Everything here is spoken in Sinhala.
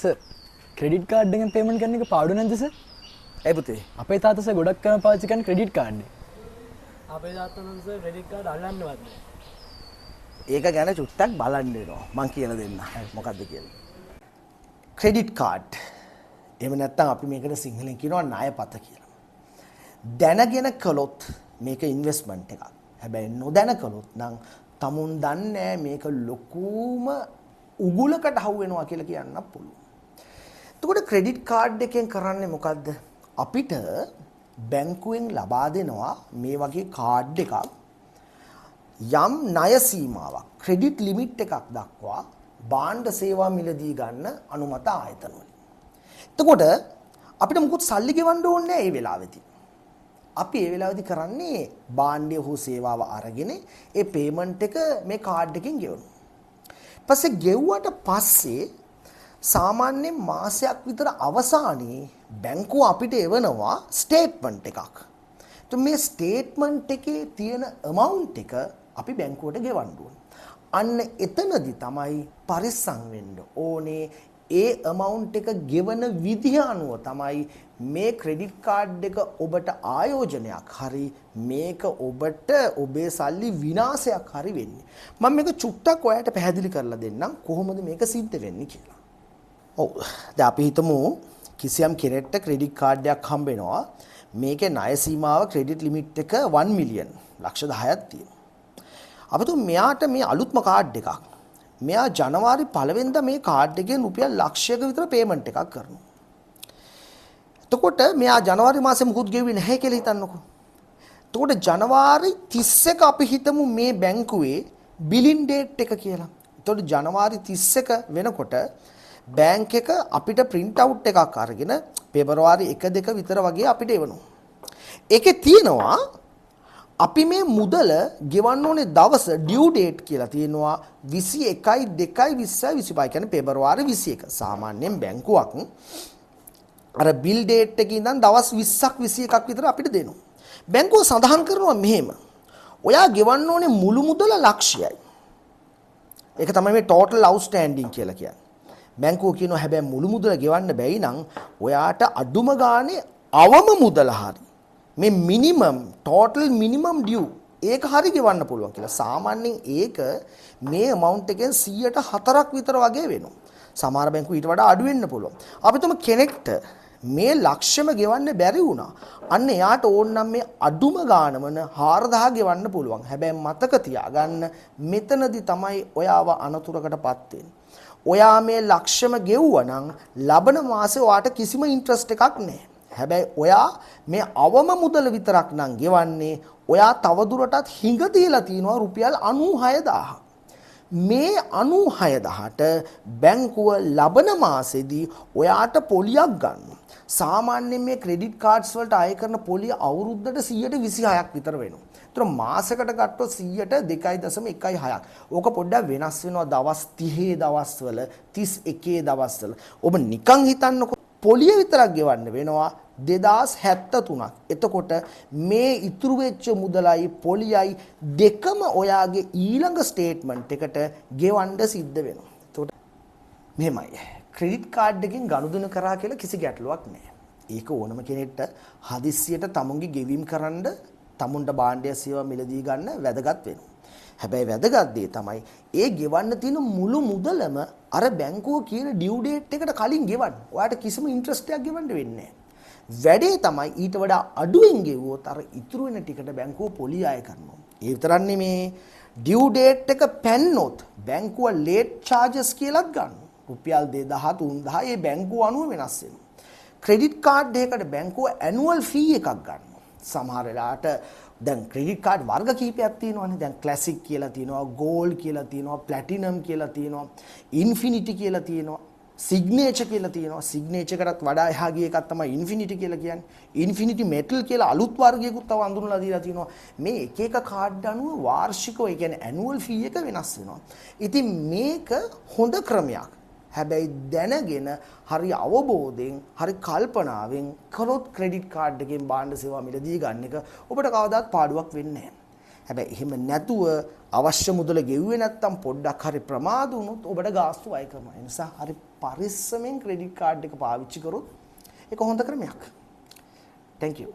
සර් ක්‍රෙඩිට් කාඩ් එකෙන් පේමන්ට් කරන එක පාඩු නැද්ද සර්? ඇයි පුතේ? අපේ තාත්තා සර් ගොඩක් කරන පාවිච්චි කරන ක්‍රෙඩිට් කාඩ් එක. අපේ තාත්තා නම් සර් ක්‍රෙඩිට් කාඩ් අල්ලන්නවත් නෑ. ඒක ගැන චුට්ටක් බලන්න වෙනවා. මං කියලා දෙන්න. මොකද්ද කියලා. Credit card. එහෙම නැත්නම් අපි මේකට සිංහලෙන් කියනවා ණයපත කියලා. දැනගෙන කළොත් මේක ඉන්වෙස්ට්මන්ට් එකක්. හැබැයි නොදැන කළොත් නම් තමුන් දන්නේ මේක ලොකුම උගුලකට හවු වෙනවා කියලා කියන්න පුළුවන්. එතකොට ක්‍රෙඩිට් කාඩ් එකෙන් කරන්නේ මොකද්ද? අපිට බැංකුවෙන් ලබා දෙනවා මේ වගේ කාඩ් එකක් යම් ණය සීමාවක් ක්‍රෙඩිට් ලිමිට් එකක් දක්වා භාණ්ඩ සේවා මිලදී ගන්න අනුමත ආයතන වලින්. එතකොට අපිට මුකුත් සල්ලි ගෙවන්න ඕනේ නැහැ මේ වෙලාවේදී. අපි මේ වෙලාවේදී කරන්නේ භාණ්ඩය හෝ සේවාව අරගෙන ඒ පේමන්ට් එක මේ කාඩ් එකෙන් ගෙවනවා. ඊපස්සේ ගෙවුවට පස්සේ සාමාන්‍යයෙන් මාසයක් විතර අවසානයේ බැංකුව අපිට එවනවා ස්ටේට්මන්ට් එකක්. તો මේ ස්ටේට්මන්ට් එකේ තියෙන amount එක අපි බැංකුවට ගෙවන්න ඕනේ. අන්න එතනදි තමයි පරිස්සම් වෙන්න ඕනේ. ඒ amount එක ගෙවන විදිහ අනුව තමයි මේ ක්‍රෙඩිට් කාඩ් එක ඔබට ආයෝජනයක් හරි මේක ඔබට ඔබේ සල්ලි විනාශයක් හරි වෙන්නේ. මම මේක චුට්ටක් ඔයාලට පැහැදිලි කරලා දෙන්නම් කොහොමද මේක සිද්ධ වෙන්නේ කියලා. ඔව්. දැන් අපි හිතමු කිසියම් කෙනෙක්ට ක්‍රෙඩිට් කාඩ් එකක් හම්බ වෙනවා. මේකේ ණය සීමාව ක්‍රෙඩිට් ලිමිට් එක 1 මිලියන් ලක්ෂ 10ක් තියෙනවා. අපිට මෙයාට මේ අලුත්ම කාඩ් එකක්. මෙයා ජනවාරි 1 වෙනිදා මේ කාඩ් එකෙන් රුපියල් ලක්ෂයක විතර පේමන්ට් එකක් කරනවා. එතකොට මෙයා ජනවාරි මාසේ මුකුත් ගෙවුවේ නැහැ කියලා හිතන්නකෝ. එතකොට ජනවාරි 31 අපි හිතමු මේ බැංකුවේ බිලින් ඩේට් එක කියලා. එතකොට ජනවාරි 31 වෙනකොට බැංක් එක අපිට print out එකක් අරගෙන පෙබරවාරි 1 2 විතර වගේ අපිට එවනවා. ඒකේ තියෙනවා අපි මේ මුදල ගෙවන්න ඕනේ දවස ඩියු ඩේට් කියලා තියෙනවා 21 2 20 25 කියන්නේ පෙබරවාරි 21. සාමාන්‍යයෙන් බැංකුවක් අර බිල් ඩේට් එකේ ඉඳන් දවස් 20ක් 21ක් විතර අපිට දෙනවා. බැංකුව සඳහන් කරනවා මෙහෙම. ඔයා ගෙවන්න ඕනේ මුළු මුදල ලක්ෂයයි. ඒක තමයි මේ total outstanding කියලා කියන්නේ. බැංකුව කියනවා හැබැයි මුළු මුදල ගෙවන්න බැයි නම් ඔයාට අඩුම ගානේ අවම මුදල හරි මේ මිනිමම් total minimum due ඒක හරි ගෙවන්න පුළුවන් කියලා. සාමාන්‍යයෙන් ඒක මේ amount එකෙන් 104ක් විතර වගේ වෙනවා. සමහර බැංකු ඊට වඩා අඩු වෙන්න පුළුවන්. අපි තුම කෙනෙක්ට මේ ලක්ෂ්‍යම ගෙවන්න බැරි වුණා. අන්න එයාට ඕන නම් මේ අඩුම ගානමන 4000 ගෙවන්න පුළුවන්. හැබැයි මතක තියාගන්න මෙතනදි තමයි ඔයාව අනතුරකටපත් වෙන්නේ. ඔයා මේ ලක්ෂ්‍යම ගෙවුවා නම් ලබන මාසේ ඔයාට කිසිම ඉන්ට්‍රස්ට් එකක් නැහැ. හැබැයි ඔයා මේ අවම මුදල විතරක් නම් ගෙවන්නේ ඔයා තවදුරටත් හිඟ තියලා තිනවා රුපියල් 96000. මේ 96000ට බැංකුව ලබන මාසෙදී ඔයාට පොලියක් ගන්නවා. සාමාන්‍යයෙන් මේ ක්‍රෙඩිට් කාඩ්ස් වලට අය කරන පොලිය අවුරුද්දට 126ක් විතර වෙනවා. ඒතර මාසයකට ගත්තොත් 2.16ක්. ඕක පොඩ්ඩක් වෙනස් වෙනවා දවස් 30 දවස්වල 31 දවස්වල. ඔබ නිකන් හිතන්නකෝ පොලිය විතරක් ගෙවන්න වෙනවා 2073ක්. එතකොට මේ ඉතුරු වෙච්ච මුදලයි පොලියයි දෙකම ඔයාගේ ඊළඟ ස්ටේට්මන්ට් එකට ගෙවන්න සිද්ධ වෙනවා. එතකොට මෙහෙමයි. ක්‍රෙඩිට් කාඩ් එකකින් ගනුදෙනු කරා කියලා කිසි ගැටලුවක් නැහැ. ඒක ඕනම කෙනෙක්ට හදිස්සියට තමුන්ගේ ගෙවීම් කරන්න තමුන්ට භාණ්ඩය සේවා මිලදී ගන්න වැදගත් වෙනවා. හැබැයි වැදගත් දේ තමයි ඒ ගෙවන්න තියෙන මුළු මුදලම අර බැංකුව කියන ඩියු ඩේට් එකට කලින් ගෙවන්න. ඔයාට කිසිම ඉන්ට්‍රස්ට් එකක් ගෙවන්න වෙන්නේ නැහැ. වැඩේ තමයි ඊට වඩා අඩුවෙන් ගෙවුවොත් අර ඉතුරු වෙන ටිකට බැංකුව පොලිය අය කරනවා. ඒ විතරක් නෙමේ ඩියු ඩේට් එක පැන්නොත් බැංකුව ලේට් චාර්ජස් කියලාත් ගන්නවා. රුපියල් 2000 3000 ඒ බැංකුව අනුව වෙනස් වෙනවා. ක්‍රෙඩිට් කාඩ් එකකට බැංකුව ඇනුවල් ෆී එකක් ගන්නවා. සමහර වෙලාවට දැන් ක්‍රෙඩිට් කාඩ් වර්ග කීපයක් තියෙනවානේ. දැන් ක්ලාසික් කියලා තියෙනවා, ගෝල්ඩ් කියලා තියෙනවා, ප්ලැටිනම් කියලා තියෙනවා, ඉන්ෆිනිටි කියලා තියෙනවා, සිග්නේචර් කියලා තියෙනවා. සිග්නේචර් කරත් වඩා එහා ගිය එකක් තමයි ඉන්ෆිනිටි කියලා කියන්නේ. ඉන්ෆිනිටි මෙටල් කියලා අලුත් වර්ගයකුත් තව අඳුනලා දීලා තියෙනවා. මේ එක එක කාඩ් අනුව වාර්ෂිකව ඒ කියන්නේ ඇනුවල් ෆී එක වෙනස් වෙනවා. ඉතින් මේක හොඳ ක්‍රමයක්. හැබැයි දැනගෙන හරි අවබෝධයෙන් හරි කල්පනාවෙන් කරොත් ක්‍රෙඩිට් කාඩ් එකෙන් භාණ්ඩ සේවා මිලදී ගන්න එක ඔබට කවදාවත් පාඩුවක් වෙන්නේ නැහැ. හැබැයි එහෙම නැතුව අවශ්‍ය මුදල ගෙව්වේ නැත්තම් පොඩ්ඩක් හරි ප්‍රමාද වුණොත් ඔබට ගාස්තු අය කරනවා. ඒ නිසා හරි පරිස්සමෙන් ක්‍රෙඩිට් කාඩ් එක පාවිච්චි කරොත් ඒක හොඳ ක්‍රමයක්. Thank you.